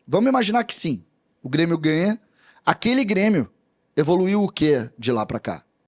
vamos imaginar que sim, o Grêmio ganha. Aquele Grêmio evoluiu o quê de lá pra cá?